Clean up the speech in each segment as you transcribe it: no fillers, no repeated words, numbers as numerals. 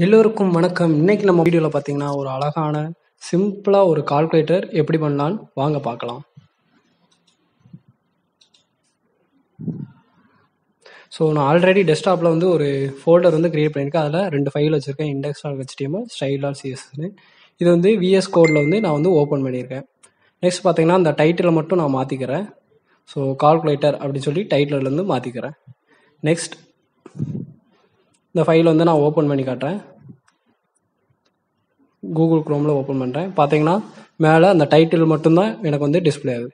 எல்லோருக்கும் வணக்கம். இன்னைக்கு நம்ம வீடியோவில் பார்த்தீங்கன்னா ஒரு அழகான சிம்பிளாக ஒரு கால்குலேட்டர் எப்படி பண்ணலான்னு வாங்க பார்க்கலாம். ஸோ நான் ஆல்ரெடி டெஸ்க்டாப்பில் ஒரு ஃபோல்டர் கிரியேட் பண்ணியிருக்கேன். அதில் 2 ஃபைல் வச்சுருக்கேன், index.html, style.css. இது விஎஸ் கோடில் நான் ஓப்பன் பண்ணியிருக்கேன். நெக்ஸ்ட் பார்த்தீங்கன்னா அந்த டைட்டிலை மட்டும் நான் மாற்றிக்கிறேன். ஸோ கால்குலேட்டர் அப்படின்னு சொல்லி டைட்டிலேருந்து மாற்றிக்கிறேன். நெக்ஸ்ட் இந்த ஃபைல் நான் ஓப்பன் பண்ணி காட்டுறேன். கூகுள் குரோமில் ஓப்பன் பண்ணுறேன். பார்த்தீங்கன்னா மேலே அந்த டைட்டில் மட்டும்தான் எனக்கு டிஸ்பிளே ஆகுது.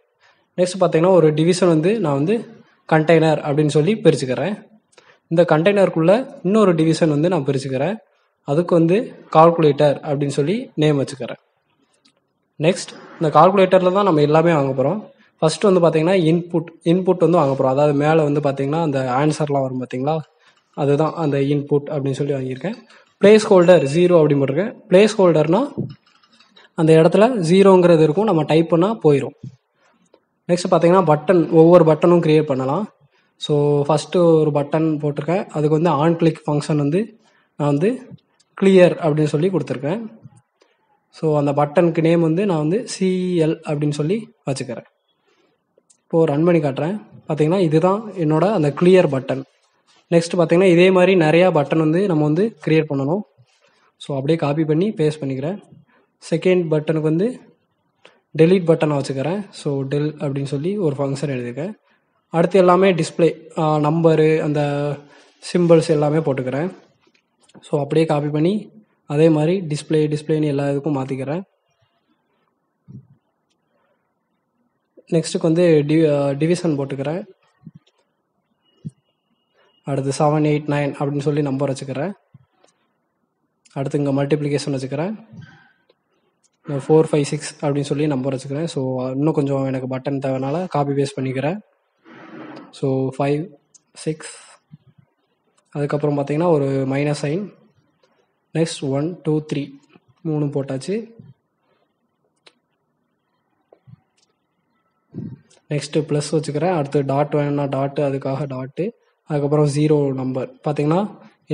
நெக்ஸ்ட் பார்த்தீங்கன்னா ஒரு டிவிஷன் நான் கண்டெய்னர் அப்படின்னு சொல்லி பிரிச்சுக்கிறேன். இந்த கண்டெய்னருக்குள்ளே இன்னொரு டிவிஷன் நான் பிரிச்சுக்கிறேன். அதுக்கு கால்குலேட்டர் அப்படின்னு சொல்லி நேம் வச்சுக்கிறேன். நெக்ஸ்ட் இந்த கால்குலேட்டரில் தான் நம்ம எல்லாமே வாங்க போகிறோம். ஃபஸ்ட்டு பார்த்தீங்கன்னா இன்புட் வாங்க போகிறோம். அதாவது மேலே பார்த்தீங்கன்னா அந்த ஆன்சர்லாம் வரும் பார்த்தீங்களா, அதுதான் அந்த இன்புட் அப்படின்னு சொல்லி வாங்கியிருக்கேன். பிளேஸ் ஹோல்டர் 0 அப்படின்னு போட்டிருக்கேன். பிளேஸ் ஹோல்டர்னா அந்த இடத்துல 0ங்கிறது இருக்கும், நம்ம டைப் பண்ணால் போயிடும். நெக்ஸ்ட் பார்த்தீங்கன்னா பட்டன், ஒவ்வொரு பட்டனும் கிரியேட் பண்ணலாம். ஸோ ஃபஸ்ட்டு ஒரு பட்டன் போட்டிருக்கேன். அதுக்கு ஆன் கிளிக் ஃபங்க்ஷன் நான் கிளியர் அப்படின்னு சொல்லி கொடுத்துருக்கேன். ஸோ அந்த பட்டனுக்கு நேம் நான் சிஎல் அப்படின்னு சொல்லி வச்சுக்கிறேன். இப்போது ரன் பண்ணி காட்டுறேன். பார்த்தீங்கன்னா இதுதான் என்னோட அந்த கிளியர் பட்டன். நெக்ஸ்ட் பார்த்தீங்கன்னா இதே மாதிரி நிறையா பட்டன் நம்ம கிரியேட் பண்ணணும். ஸோ அப்படியே காப்பி பண்ணி பேஸ்ட் பண்ணிக்கிறேன். செகண்ட் பட்டனுக்கு டெலீட் பட்டனை வச்சுக்கிறேன். ஸோ டெல் அப்படின்னு சொல்லி ஒரு ஃபங்க்ஷன் எழுதியிருக்கேன். அடுத்து எல்லாமே டிஸ்பிளே, நம்பரு, அந்த சிம்பிள்ஸ் எல்லாமே போட்டுக்கிறேன். ஸோ அப்படியே காப்பி பண்ணி அதே மாதிரி டிஸ்பிளேன்னு எல்லா இதுக்கும் மாற்றிக்கிறேன். நெக்ஸ்ட்டுக்கு டிவிஷன் போட்டுக்கிறேன். அடுத்து 7, 8, 9 அப்படின்னு சொல்லி நம்பர் வச்சுக்கிறேன். அடுத்து இங்கே மல்டிப்ளிகேஷன் வச்சுக்கிறேன். 4, 5, 6 அப்படின்னு சொல்லி நம்பர் வச்சுக்கிறேன். ஸோ இன்னும் கொஞ்சம் எனக்கு பட்டன் தேவைனால காப்பி பேஸ்ட் பண்ணிக்கிறேன். ஸோ 5, 6, அதுக்கப்புறம் பார்த்தீங்கன்னா ஒரு மைனஸ் சைன். நெக்ஸ்ட் 1, 2, 3 3 போட்டாச்சு. நெக்ஸ்ட்டு ப்ளஸ் வச்சுக்கிறேன். அடுத்து டாட் வேணும்னா டாட்டு, அதுக்காக டாட்டு, அதுக்கப்புறம் 0 நம்பர். பார்த்தீங்கன்னா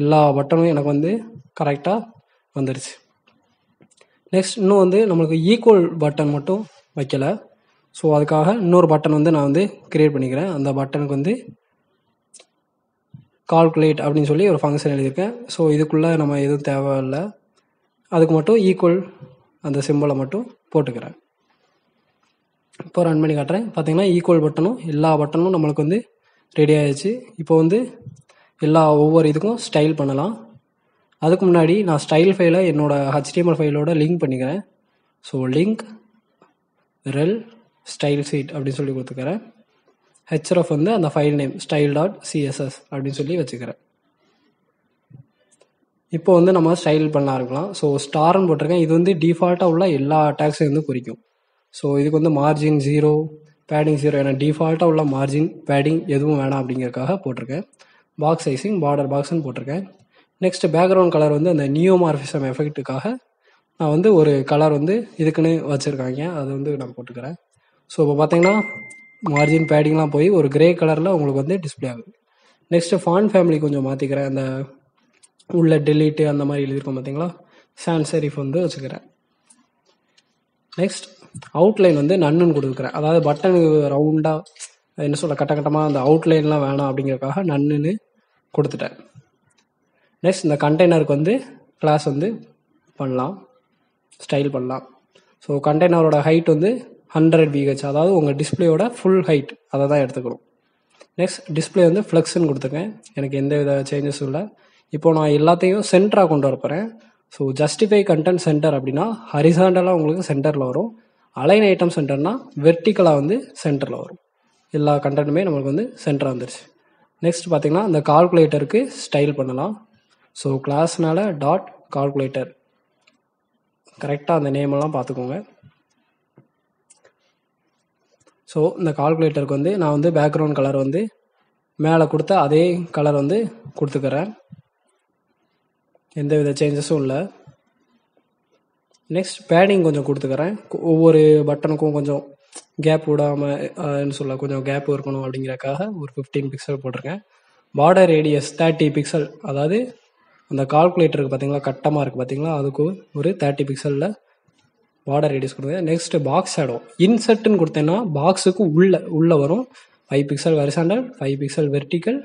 எல்லா பட்டனும் எனக்கு கரெக்டாக வந்துடுச்சு. நெக்ஸ்ட் இன்னும் நம்மளுக்கு ஈக்குவல் பட்டன் மட்டும் வைக்கலை. ஸோ அதுக்காக இன்னொரு பட்டன் நான் கிரியேட் பண்ணிக்கிறேன். அந்த பட்டனுக்கு கால்குலேட் அப்படின்னு சொல்லி ஒரு ஃபங்க்ஷன் எழுதியிருக்கேன். ஸோ இதுக்குள்ளே நம்ம எதுவும் தேவையில்லை, அதுக்கு மட்டும் ஈக்குவல் அந்த சிம்பிளை மட்டும் போட்டுக்கிறேன். இப்போ ரன் பண்ணி காட்டுறேன். பார்த்தீங்கன்னா ஈக்குவல் பட்டனும் எல்லா பட்டனும் நம்மளுக்கு ரெடி ஆகிடுச்சு. இப்போ ஒவ்வொரு இதுக்கும் ஸ்டைல் பண்ணலாம். அதுக்கு முன்னாடி நான் ஸ்டைல் ஃபைலை என்னோட HTML ஃபைலோட லிங்க் பண்ணிக்கிறேன். ஸோ லிங்க் ரெல் ஸ்டைல் சீட் அப்படின்னு சொல்லி கொடுத்துக்கிறேன். ஹெச்எஃப் அந்த ஃபைல் நேம் style.css அப்படின்னு சொல்லி வச்சுக்கிறேன். இப்போ நம்ம ஸ்டைல் பண்ண ஆரம்பிக்கலாம். ஸோ ஸ்டார்னு போட்டிருக்கேன். இது டிஃபால்ட்டாக உள்ள எல்லா டேக்ஸையும் குறிக்கும். ஸோ இதுக்கு மார்ஜின் 0, பேடிங் 0, ஏன்னா டிஃபால்ட்டாக உள்ள மார்ஜின் பேடிங் எதுவும் வேணாம் அப்படிங்கிறதுக்காக போட்டிருக்கேன். பாக்ஸ் சைஸிங் பார்டர் பாக்ஸ்ன்னு போட்டிருக்கேன். நெக்ஸ்ட் பேக்ரவுண்ட் கலர் அந்த நியோமார்ஃபிசம் எஃபெக்ட்டுக்காக நான் ஒரு கலர் இதுக்குன்னு வச்சுருக்காங்க, அது நான் போட்டுக்கிறேன். ஸோ இப்போ பார்த்தீங்கன்னா மார்ஜின் பேடிங்லாம் போய் ஒரு கிரே கலரில் உங்களுக்கு டிஸ்பிளே ஆகுது. நெக்ஸ்ட்டு ஃபாண்ட் ஃபேமிலி கொஞ்சம் மாற்றிக்கிறேன். அந்த உள்ள டெலீட்டு அந்த மாதிரி எழுதியிருக்கோம் பார்த்தீங்களா, சான்ஸ் செரிஃப் வச்சுக்கிறேன். நெக்ஸ்ட் அவுட்லைன் நன்னுன்னு கொடுத்துக்கிறேன். அதாவது பட்டன் ரவுண்டாக என்ன சொல்ல கட்டமாக அந்த அவுட்லைன்லாம் வேணாம் அப்படிங்கிறதுக்காக நன்னுன்னு கொடுத்துட்டேன். நெக்ஸ்ட் இந்த கண்டெய்னருக்கு கிளாஸ் பண்ணலாம், ஸ்டைல் பண்ணலாம். ஸோ கண்டெய்னரோட ஹைட் 100 VH, அதாவது உங்கள் டிஸ்பிளேயோட ஃபுல் ஹைட் அதை தான் எடுத்துக்கணும். நெக்ஸ்ட் டிஸ்பிளே ஃப்ளெக்ஸ்ன்னு கொடுத்துருக்கேன். எனக்கு எந்த வித சேஞ்சஸும் இல்லை. இப்போது நான் எல்லாத்தையும் சென்டராக கொண்டு வர போகிறேன். ஸோ ஜஸ்டிஃபை கண்டென்ட் சென்டர் அப்படின்னா ஹரிசாண்டலாக உங்களுக்கு சென்டரில் வரும். அலைன் ஐட்டம் சென்டர்னா வெர்டிக்கலாக சென்டரில் வரும். எல்லா கண்டென்ட்டுமே நம்மளுக்கு சென்டராக வந்துருச்சு. நெக்ஸ்ட் பார்த்தீங்கன்னா இந்த கால்குலேட்டருக்கு ஸ்டைல் பண்ணலாம். ஸோ கிளாஸ்னால டாட் கால்குலேட்டர், கரெக்டாக அந்த நேமெல்லாம் பார்த்துக்கோங்க. ஸோ இந்த கால்குலேட்டருக்கு நான் பேக்ரவுண்ட் கலர் மேலே கொடுத்த அதே கலர் கொடுத்துக்கிறேன், எந்த வித சேஞ்சஸும் இல்லை. நெக்ஸ்ட் பேடிங் கொஞ்சம் கொடுத்துக்கிறேன். ஒவ்வொரு பட்டனுக்கும் கொஞ்சம் கேப் விடாமல் என்ன சொல்ல கொஞ்சம் கேப் இருக்கணும் அப்படிங்கிறக்காக ஒரு 15 பிக்சல் போட்டிருக்கேன். பார்டர் ரேடியஸ் 30 பிக்சல், அதாவது அந்த கால்குலேட்டருக்கு பார்த்தீங்களா கட்டமாக இருக்குது பார்த்தீங்களா, அதுக்கு ஒரு 30 பிக்சலில் பார்டர் ரேடியஸ் கொடுங்க. நெக்ஸ்ட் பாக்ஸ் ஷேடோ இன்செர்ட்னு கொடுத்தேன்னா பாக்ஸுக்கு உள்ளே வரும். 5 பிக்சல் ஹரிசாண்டல், 5 பிக்சல் வெர்டிக்கல்,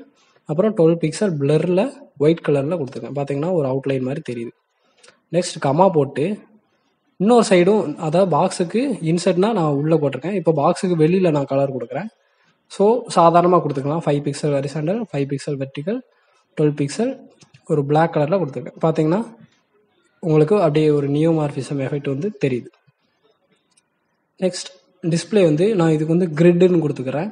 அப்புறம் 12 பிக்சல் பிளரில் ஒயிட் கலரில் கொடுத்துருக்கேன். பார்த்தீங்கன்னா ஒரு அவுட்லைன் மாதிரி தெரியுது. நெக்ஸ்ட் கமா போட்டு இன்னொரு சைடும், அதாவது பாக்ஸுக்கு இன்செர்ட்னா நான் உள்ளே போட்டிருக்கேன், இப்போ பாக்ஸுக்கு வெளியில் நான் கலர் கொடுக்குறேன். ஸோ சாதாரணமாக கொடுத்துக்கலாம். 5 pixel horizontal, 5 pixel vertical, 12 pixel ஒரு பிளாக் கலரில் கொடுத்துருக்கேன். பார்த்தீங்கன்னா உங்களுக்கு அப்படியே ஒரு நியோமார்பிசம் எஃபெக்ட் வந்து தெரியுது. நெக்ஸ்ட் டிஸ்பிளே வந்து நான் இதுக்கு வந்து கிரிட்டுன்னு கொடுத்துக்கிறேன்.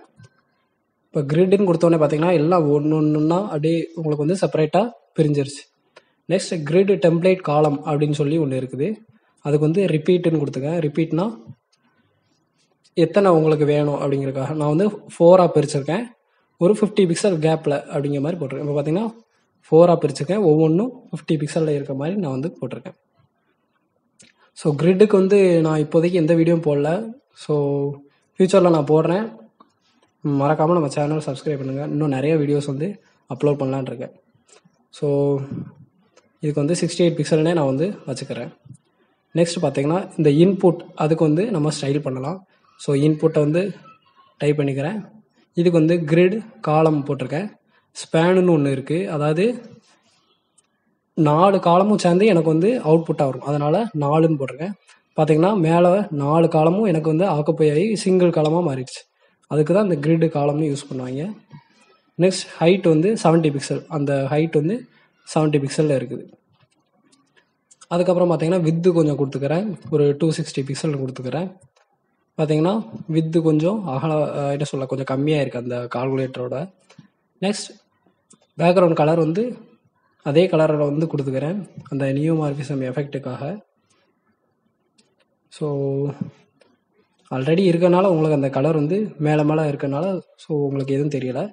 இப்போ கிரிட்டுன்னு கொடுத்தோன்னே பார்த்தீங்கன்னா எல்லாம் ஒன்றுன்னா அப்படியே உங்களுக்கு வந்து செப்பரேட்டாக பிரிஞ்சிருச்சு. நெக்ஸ்ட் கிரிட் டெம்ப்ளேட் காலம் அப்படின்னு சொல்லி ஒன்று இருக்குது. அதுக்கு வந்து ரிப்பீட்டுன்னு கொடுத்துருக்கேன். ரிப்பீட்னா எத்தனை உங்களுக்கு வேணும் அப்படிங்கிறதுக்காக நான் வந்து 4ஆக பிரிச்சிருக்கேன். ஒரு 50 பிக்சல் கேப்பில் அப்படிங்கிற மாதிரி போட்டிருக்கேன். இப்போ பார்த்தீங்கன்னா 4ஆக பிரிச்சிருக்கேன். ஒவ்வொன்றும் 50 பிக்சலில் இருக்க மாதிரி நான் வந்து போட்டிருக்கேன். ஸோ கிரிட்டுக்கு வந்து நான் இப்போதைக்கு எந்த வீடியோவும் போடல. ஸோ ஃப்யூச்சரில் நான் போடுறேன். மறக்காமல் நம்ம சேனல் சப்ஸ்கிரைப் பண்ணுங்கள். இன்னும் நிறைய வீடியோஸ் வந்து அப்லோட் பண்ணலான்னு இருக்கேன். ஸோ இதுக்கு வந்து 68 பிக்சல்னே நான் வந்து வச்சுக்கிறேன். நெக்ஸ்ட் பார்த்தீங்கன்னா இந்த இன்புட், அதுக்கு வந்து நம்ம ஸ்டைல் பண்ணலாம். ஸோ இன்புட்டை வந்து டைப் பண்ணிக்கிறேன். இதுக்கு வந்து கிரிட் காலம் போட்டிருக்கேன். ஸ்பேனுன்னு ஒன்று இருக்குது, அதாவது 4 காலமும் சேர்ந்து எனக்கு வந்து அவுட்புட்டாக வரும், அதனால் 4ன்னு போட்டிருக்கேன். பார்த்தீங்கன்னா மேலே 4 காலமும் எனக்கு வந்து ஆக்குப்பை ஆகி சிங்கிள் காலமாக மாறிடுச்சு. அதுக்கு தான் இந்த கிரிட் காலம்னு யூஸ் பண்ணுவாங்க. நெக்ஸ்ட் ஹைட் வந்து 70 பிக்சல், அந்த ஹைட் வந்து 70 பிக்சலில் இருக்குது. அதுக்கப்புறம் பார்த்தீங்கன்னா வித்து கொஞ்சம் கொடுத்துக்கிறேன், ஒரு 260 பிக்சல் கொடுத்துக்கிறேன். பார்த்தீங்கன்னா வித்து கொஞ்சம் என்ன சொல்ல கொஞ்சம் கம்மியாக இருக்குது அந்த கால்குலேட்டரோட. நெக்ஸ்ட் பேக்ரவுண்ட் கலர் வந்து அதே கலரில் வந்து கொடுத்துக்கிறேன் அந்த நியோமார்பிசம் எஃபெக்ட்டுக்காக. ஸோ ஆல்ரெடி இருக்கனால உங்களுக்கு அந்த கலர் வந்து மேலே மேலே இருக்கனால ஸோ உங்களுக்கு எதுவும் தெரியலை.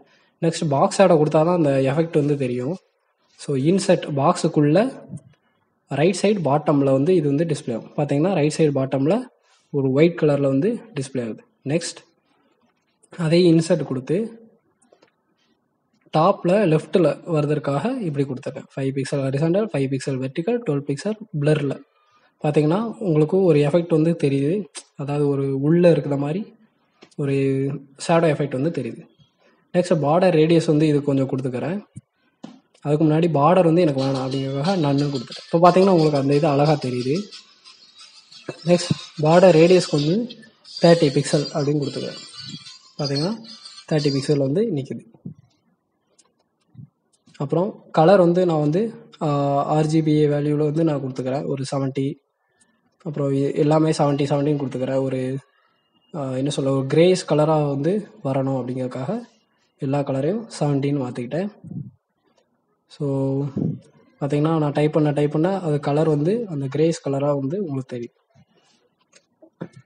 நெக்ஸ்ட் பாக்ஸ் ஆடை கொடுத்தா தான் அந்த எஃபெக்ட் வந்து தெரியும். ஸோ இன்செர்ட் பாக்ஸுக்குள்ளே ரைட் சைடு பாட்டமில் வந்து இது வந்து டிஸ்பிளே ஆகும். பார்த்தீங்கன்னா ரைட் சைடு பாட்டமில் ஒரு ஒயிட் கலரில் வந்து டிஸ்பிளே ஆகுது. நெக்ஸ்ட் அதே இன்செர்ட் கொடுத்து டாப்பில் லெஃப்ட்டில் வர்றதுக்காக இப்படி கொடுத்துருக்கேன். 5 pixel horizontal, 5 pixel vertical, 12 pixel பிளரில். பார்த்தீங்கன்னா உங்களுக்கு ஒரு எஃபெக்ட் வந்து தெரியுது, அதாவது ஒரு உள்ளே இருக்கிற மாதிரி ஒரு ஷேடோ எஃபெக்ட் வந்து தெரியுது. நெக்ஸ்ட் பார்டர் ரேடியஸ் வந்து இது கொஞ்சம் கொடுத்துக்கிறேன். அதுக்கு முன்னாடி பார்டர் வந்து எனக்கு வேணாம் அப்படிங்கிறதுக்காக நான் கொடுத்துட்டேன். இப்போ பார்த்தீங்கன்னா உங்களுக்கு அந்த இது அழகாக தெரியுது. நெக்ஸ்ட் பார்டர் ரேடியஸ்க்கு வந்து 30 பிக்சல் அப்படின்னு கொடுத்துக்கிறேன். பார்த்தீங்கன்னா 30 பிக்சல் வந்து நிற்குது. அப்புறம் கலர் வந்து நான் வந்து RGBA வேல்யூவில் வந்து நான் கொடுத்துக்கிறேன் ஒரு 70. அப்புறம் எல்லாமே 70 கொடுத்துக்கிறேன். ஒரு என்ன சொல்ல ஒரு கிரேஸ் கலராக வந்து வரணும் அப்படிங்கிறதுக்காக எல்லா கலரையும் 70ன்னு மாற்றிக்கிட்டேன். ஸோ பார்த்தீங்கன்னா நான் டைப் பண்ண அது கலர் வந்து அந்த கிரேஸ் கலராக வந்து உங்களுக்கு தெரியும்.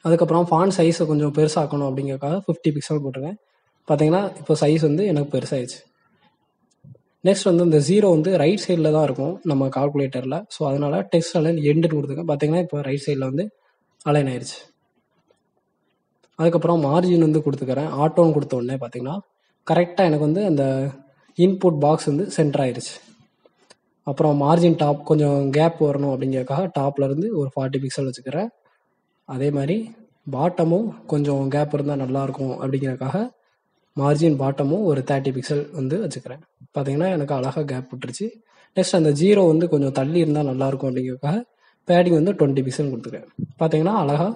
அதுக்கப்புறம் ஃபாண்ட் சைஸை கொஞ்சம் பெருசாக்கணும் அப்படிங்கிறதுக்காக 50 பிக்சல் போட்டிருக்கேன். பார்த்தீங்கன்னா இப்போ சைஸ் வந்து எனக்கு பெருசாகிடுச்சு. நெக்ஸ்ட் வந்து இந்த 0 வந்து ரைட் சைடில் தான் இருக்கும் நம்ம கால்குலேட்டரில். ஸோ அதனால் டெக்ஸ்ட் அலைன் எண்டுன்னு கொடுத்துருக்கேன். பார்த்தீங்கன்னா இப்போ ரைட் சைடில் வந்து அலைன் ஆயிடுச்சு. அதுக்கப்புறம் மார்ஜின் வந்து கொடுத்துக்கிறேன். ஆட்டோன்னு கொடுத்த உடனே பார்த்தீங்கன்னா கரெக்டாக எனக்கு வந்து அந்த இன்புட் பாக்ஸ் வந்து சென்டர் ஆயிடுச்சு. அப்புறம் மார்ஜின் டாப் கொஞ்சம் கேப் வரணும் அப்படிங்கிறதுக்காக டாப்லேருந்து ஒரு 40 பிக்சல் வச்சுக்கிறேன். அதே மாதிரி பாட்டமும் கொஞ்சம் கேப் இருந்தால் நல்லாயிருக்கும் அப்படிங்கிறதுக்காக மார்ஜின் பாட்டமும் ஒரு 30 பிக்சல் வந்து வச்சுக்கிறேன். பார்த்தீங்கன்னா எனக்கு அழகாக கேப் விட்டுருச்சு. நெக்ஸ்ட் அந்த 0 வந்து கொஞ்சம் தள்ளி இருந்தால் நல்லாயிருக்கும் அப்படிங்கிறதுக்காக பேடிங் வந்து 20 பிக்சல் கொடுத்துக்கிறேன். பார்த்தீங்கன்னா அழகாக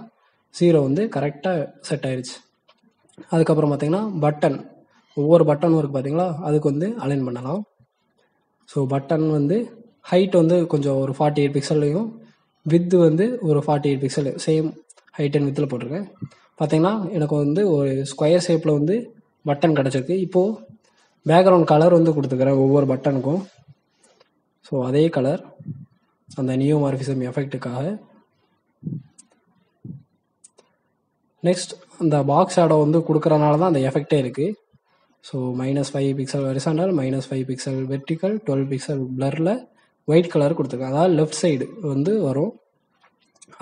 0 வந்து கரெக்டாக செட் ஆயிடுச்சு. அதுக்கப்புறம் பார்த்தீங்கன்னா பட்டன், ஒவ்வொரு பட்டனும் இருக்குது பார்த்தீங்களா, அதுக்கு வந்து அலைன் பண்ணலாம். ஸோ பட்டன் வந்து ஹைட் வந்து கொஞ்சம் ஒரு 48 பிக்சல்லையும் வித்து வந்து ஒரு 48 பிக்சல் சேம் ஹைட் அண்ட் வித்தில் போட்டிருக்கேன். பார்த்தீங்கன்னா எனக்கு வந்து ஒரு ஸ்கொயர் ஷேப்பில் வந்து பட்டன் கிடச்சிருக்கு. இப்போது பேக்ரவுண்ட் கலர் வந்து கொடுத்துக்கிறேன் ஒவ்வொரு பட்டனுக்கும். ஸோ அதே கலர் அந்த நியோமார்பிசம் எஃபெக்ட்டுக்காக. நெக்ஸ்ட் அந்த பாக்ஸ் ஷேடோ வந்து கொடுக்குறனால தான் அந்த எஃபெக்டே இருக்குது. So -5 pixel horizontal, -5 pixel vertical, 12 pixel பிளரில் ஒயிட் கலர் கொடுத்துருக்கேன். அதாவது லெஃப்ட் சைடு வந்து வரும்.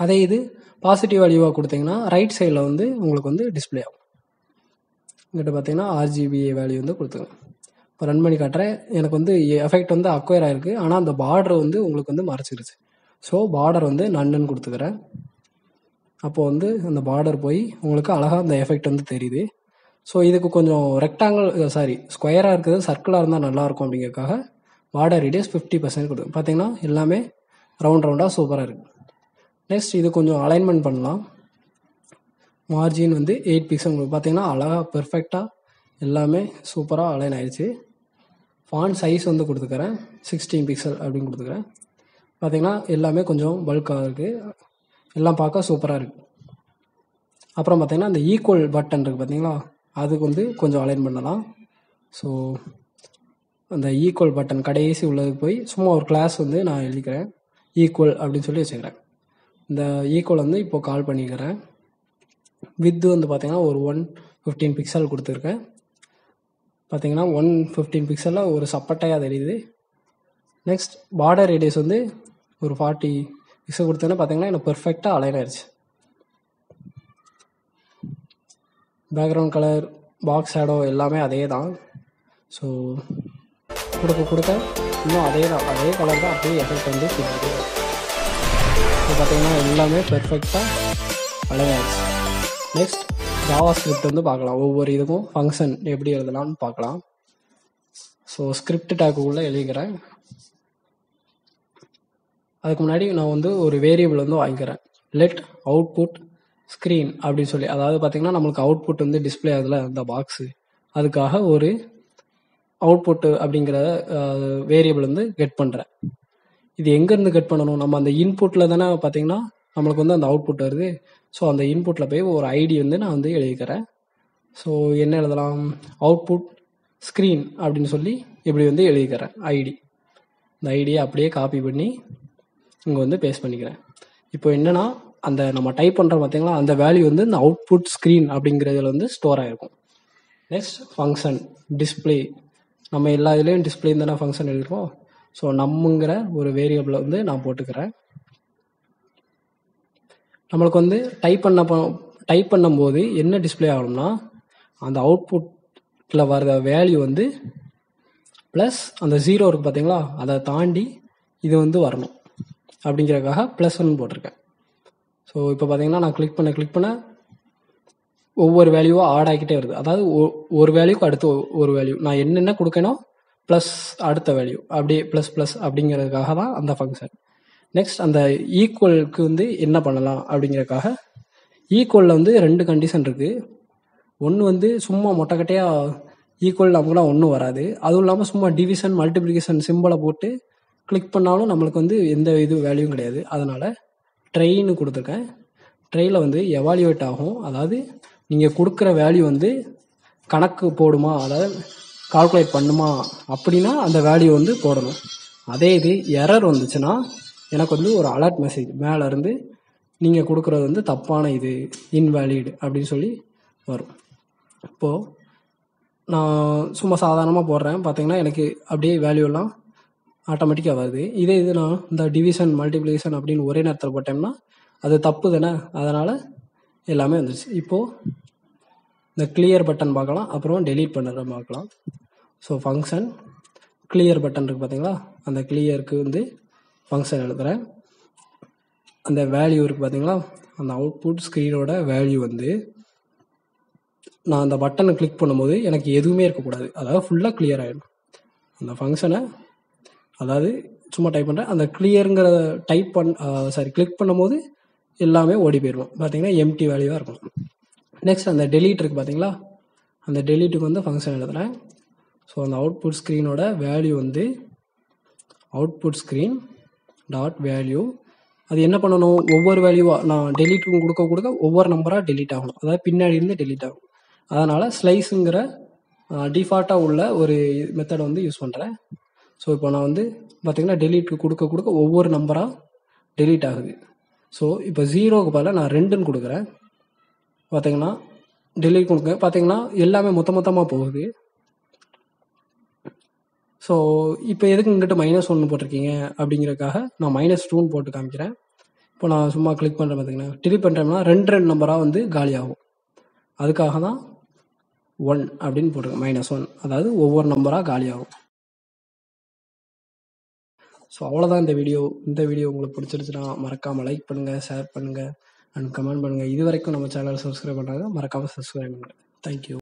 அதே இது பாசிட்டிவ் வேல்யூவாக கொடுத்தீங்கன்னா ரைட் சைடில் வந்து உங்களுக்கு வந்து டிஸ்பிளே ஆகும். இங்கிட்ட பார்த்தீங்கன்னா RGBA வேல்யூ வந்து கொடுத்துருங்க. ரன் பண்ணி காட்டுறேன். எனக்கு வந்து எஃபெக்ட் வந்து அக்வயர் ஆயிருக்கு. ஆனால் அந்த பார்டர் வந்து உங்களுக்கு வந்து மறைச்சிருச்சு. ஸோ பார்டர் வந்து நன்னு கொடுத்துக்கிறேன். அப்போ வந்து அந்த பார்டர் போய் உங்களுக்கு அழகாக அந்த எஃபெக்ட் வந்து தெரியுது. ஸோ இதுக்கு கொஞ்சம் ஸ்கொயராக இருக்குது, சர்க்கிளாக இருந்தால் நல்லாயிருக்கும் அப்படிங்கிறதுக்காக பார்டர் ரேடியஸ் 50% கொடுக்கும். பார்த்தீங்கன்னா எல்லாமே ரவுண்டாக சூப்பராக இருக்குது. நெக்ஸ்ட் இது கொஞ்சம் அலைன்மெண்ட் பண்ணலாம். மார்ஜின் வந்து 8 பிக்சல் உங்களுக்கு பார்த்தீங்கன்னா அழகாக பெர்ஃபெக்டாக எல்லாமே சூப்பராக அலைன் ஆயிடுச்சு. ஃபாண்ட் சைஸ் வந்து கொடுத்துக்கிறேன் 16 பிக்சல் அப்படின்னு கொடுத்துக்கிறேன். பார்த்தீங்கன்னா எல்லாமே கொஞ்சம் பல்காக இருக்குது, எல்லாம் பார்க்க சூப்பராக இருக்குது. அப்புறம் பார்த்தீங்கன்னா அந்த ஈக்குவல் பட்டன் இருக்குது பார்த்தீங்களா, அதுக்கு வந்து கொஞ்சம் அலைன் பண்ணலாம். ஸோ அந்த ஈக்குவல் பட்டன் கடைசி உள்ளதுக்கு போய் சும்மா ஒரு கிளாஸ் வந்து நான் எழுதிக்கிறேன், ஈக்குவல் அப்படின்னு சொல்லி வச்சுக்கிறேன். இந்த ஈக்குவல் வந்து இப்போது கால் பண்ணிக்கிறேன். வித்து வந்து பார்த்தீங்கன்னா ஒரு 115 பிக்சல் கொடுத்துருக்கேன். பார்த்தீங்கன்னா 115 பிக்சலில் ஒரு சப்பட்டையாக தெரியுது. நெக்ஸ்ட் பார்டர் ரேடியஸ் வந்து ஒரு 40 பிக்சல் கொடுத்தோன்னே பார்த்தீங்கன்னா எனக்கு பெர்ஃபெக்டாக அலைன் ஆயிடுச்சு. பேக்ரவுண்ட் கலர், பாக்ஸ் ஷேடோ எல்லாமே அதே தான். ஸோ கொடுக்க இன்னும் அதே கலர் தான் அப்படியே எஃபெக்ட் வந்து கொடுக்குது. இப்போ பார்த்தீங்கன்னா எல்லாமே பெர்ஃபெக்டாக அலைன் ஆயிடுச்சு. நெக்ஸ்ட் ஜாவா ஸ்கிரிப்ட் வந்து பார்க்கலாம். ஒவ்வொரு இதுக்கும் ஃபங்க்ஷன் எப்படி எழுதலாம்னு பார்க்கலாம். ஸோ ஸ்கிரிப்ட் டேக்குள்ளே எழுதிக்கிறேன். அதுக்கு முன்னாடி நான் வந்து ஒரு வேரியபிள் வந்து வாங்கிக்கிறேன். லெட் அவுட்புட் ஸ்க்ரீன் அப்படின்னு சொல்லி, அதாவது பார்த்தீங்கன்னா நம்மளுக்கு அவுட்புட் வந்து டிஸ்பிளே ஆகுதுல அந்த பாக்ஸு, அதுக்காக ஒரு அவுட்புட்டு அப்படிங்கிற வேரியபிள் வந்து கெட் பண்ணுறேன். இது எங்கேருந்து கெட் பண்ணணும், நம்ம அந்த இன்புட்டில் தானே பார்த்தீங்கன்னா நம்மளுக்கு வந்து அந்த அவுட்புட் வருது. ஸோ அந்த இன்புட்டில் போய் ஒரு ஐடி வந்து நான் வந்து எழுதிக்கிறேன். ஸோ என்ன எழுதலாம், அவுட்புட் ஸ்க்ரீன் அப்படின்னு சொல்லி இப்படி வந்து எழுதிக்கிறேன் ஐடி. இந்த ஐடியை அப்படியே காப்பி பண்ணி இங்கே வந்து பேஸ்ட் பண்ணிக்கிறேன். இப்போ என்னென்னா அந்த நம்ம டைப் பண்ணுறோம் பார்த்தீங்களா, அந்த வேல்யூ வந்து இந்த அவுட்புட் ஸ்க்ரீன் அப்படிங்கிறதுல வந்து ஸ்டோர் ஆகிருக்கும். நெக்ஸ்ட் ஃபங்க்ஷன் டிஸ்பிளே, நம்ம எல்லா இதுலேயும் டிஸ்பிளே தானே ஃபங்க்ஷன் எழுதிருக்கோம். ஸோ நம்மங்கிற ஒரு வேரியபிளை வந்து நான் போட்டுக்கிறேன். நம்மளுக்கு வந்து டைப் பண்ணும்போது என்ன டிஸ்பிளே ஆகணும்னா அந்த அவுட்புட்டில் வர வேல்யூ வந்து ப்ளஸ் அந்த 0 இருக்குது பார்த்தீங்களா, அதை தாண்டி இது வந்து வரணும் அப்படிங்கிறதுக்காக +1 போட்டிருக்கேன். ஸோ இப்போ பார்த்தீங்கன்னா நான் கிளிக் பண்ண ஒவ்வொரு வேல்யூவாக ஆட் ஆகிக்கிட்டே வருது. அதாவது ஒரு வேல்யூக்கு அடுத்து ஒரு வேல்யூ நான் என்னென்ன கொடுக்கணும் ப்ளஸ் அடுத்த வேல்யூ அப்படியே ப்ளஸ் அப்படிங்கிறதுக்காக தான் அந்த ஃபங்க்ஷன். நெக்ஸ்ட் அந்த ஈக்குவலுக்கு வந்து என்ன பண்ணலாம் அப்படிங்கிறதுக்காக ஈக்குவலில் வந்து 2 கண்டிஷன் இருக்குது. ஒன்று வந்து சும்மா மொட்டைக்கட்டையாக ஈக்குவல் நமக்குலாம் ஒன்றும் வராது. அதுவும் இல்லாமல் சும்மா டிவிஷன் மல்டிப்ளிகேஷன் சிம்பிளை போட்டு கிளிக் பண்ணாலும் நம்மளுக்கு வந்து எந்த இது வேல்யூவும் கிடையாது. அதனால் ட்ரைன்னு கொடுத்துருக்கேன். ட்ரையில் வந்து எவாலுவேட் ஆகும், அதாவது நீங்கள் கொடுக்குற வேல்யூ வந்து கணக்கு போடுமா, அதாவது கால்குலேட் பண்ணுமா அப்படின்னா அந்த வேல்யூ வந்து போடணும். அதே இது எரர் வந்துச்சுன்னா எனக்கு வந்து ஒரு அலர்ட் மெசேஜ் மேலேருந்து நீங்கள் கொடுக்குறது வந்து தப்பான இது இன்வேலிட் அப்படின்னு சொல்லி வரும். இப்போது நான் சும்மா சாதாரணமாக போடுறேன், பார்த்தீங்கன்னா எனக்கு அப்படியே வேல்யூலாம் ஆட்டோமேட்டிக்காக வருது. இது நான் இந்த டிவிஷன் மல்டிப்ளிகேஷன் அப்படின்னு ஒரே நேரத்தில் போட்டோம்னா அது தப்பு தானே, அதனால் எல்லாமே வந்துடுச்சு. இப்போது இந்த கிளியர் பட்டன் பார்க்கலாம், அப்புறம் டெலீட் பண்ணுற பார்க்கலாம். ஸோ ஃபங்க்ஷன் கிளியர் பட்டன் இருக்குது பார்த்தீங்களா, அந்த கிளியருக்கு வந்து ஃபங்க்ஷன் எழுதுகிறேன். அந்த வேல்யூ இருக்குது பார்த்தீங்களா, அந்த அவுட்புட் ஸ்க்ரீனோட வேல்யூ வந்து நான் அந்த பட்டனை கிளிக் பண்ணும்போது எனக்கு எதுவுமே இருக்கக்கூடாது, அதாவது ஃபுல்லாக கிளியர் ஆகிடும். அந்த ஃபங்க்ஷனை அதாவது சும்மா டைப் பண்ணுறேன், அந்த கிளியருங்கிற கிளிக் பண்ணும்போது எல்லாமே ஓடி போயிடும். பார்த்தீங்கன்னா எம்டி வேல்யூவாக இருக்கும். நெக்ஸ்ட் அந்த டெலீட் இருக்குது பார்த்தீங்களா, அந்த டெலீட்டுக்கு வந்து ஃபங்க்ஷன் எழுதுகிறேன். ஸோ அந்த அவுட்புட் ஸ்க்ரீனோட வேல்யூ வந்து அவுட்புட் ஸ்க்ரீன் டாட் வேல்யூ. அது என்ன பண்ணணும், ஒவ்வொரு வேல்யூவாக நான் டெலீட்டுக்கு கொடுக்க ஒவ்வொரு நம்பராக டெலீட் ஆகணும், அதாவது பின்னாடி இருந்து டெலீட் ஆகும். அதனால் ஸ்லைஸுங்கிற டிஃபால்ட்டாக உள்ள ஒரு மெத்தடை வந்து யூஸ் பண்ணுறேன். ஸோ இப்போ நான் வந்து பார்த்திங்கன்னா டெலீட்டுக்கு கொடுக்க ஒவ்வொரு நம்பராக டெலீட் ஆகுது. ஸோ இப்போ 0க்கு பதிலாக நான் 2ன்னு கொடுக்குறேன். பார்த்தீங்கன்னா டெலீட் கொடுக்க பார்த்தீங்கன்னா எல்லாமே மொத்தமாக போகுது. ஸோ இப்போ எதுக்கு இங்கிட்ட -1 போட்டிருக்கீங்க அப்படிங்கிறதுக்காக நான் -2ன்னு போட்டு காமிக்கிறேன். இப்போ நான் சும்மா கிளிக் பண்ணுறேன், பார்த்தீங்கன்னா டிலீட் பண்ணுறேன்னா 2 நம்பராக வந்து காலியாகும். அதுக்காக தான் 1 அப்படின்னு போட்டிருக்கேன், -1, அதாவது ஒவ்வொரு நம்பராக காலியாகும். ஸோ அவ்வளோதான் இந்த வீடியோ. இந்த வீடியோ உங்களுக்கு பிடிச்சிருச்சுன்னா மறக்காமல் லைக் பண்ணுங்கள், ஷேர் பண்ணுங்கள் அண்ட் கமெண்ட் பண்ணுங்கள். இது வரைக்கும் நம்ம சேனல் சப்ஸ்கிரைப் பண்ணாங்க மறக்காமல் சப்ஸ்கிரைப் பண்ணுங்கள். தேங்க்யூ.